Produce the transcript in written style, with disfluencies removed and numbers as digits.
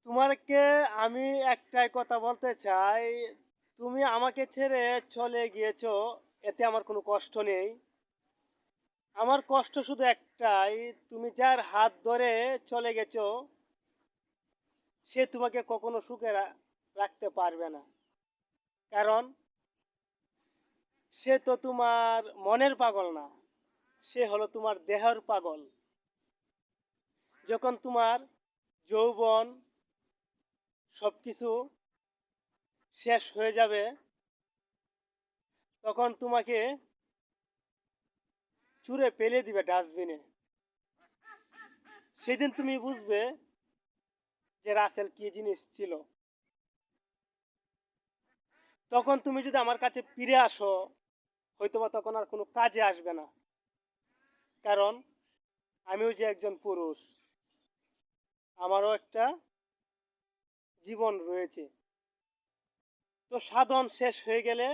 তোমাকে আমি একটাই কথা বলতে চাই, তুমি আমাকে ছেড়ে চলে গিয়েছো, এতে আমার কোনো কষ্ট নেই। আমার কষ্ট শুধু একটাই, তুমি যার হাত ধরে চলে গেছো সে তোমাকে কখনো সুখে রাখতে পারবে না। কারণ সে তো তোমার মনের পাগল না, সে হলো তোমার দেহের পাগল। যখন তোমার যৌবন সবকিছু শেষ হয়ে যাবে, তখন তোমাকে ছুঁড়ে ফেলে দিবে ডাস্টবিনে। সেদিন তুমি বুঝবে যে রাসেল কি জিনিস ছিল। তখন তুমি যদি আমার কাছে ফিরে আসো, হয়তোবা তখন আর কোনো কাজে আসবে না। কারণ আমিও যে একজন পুরুষ, আমারও একটা জীবন রয়েছে। তো সাধন শেষ হয়ে গেলে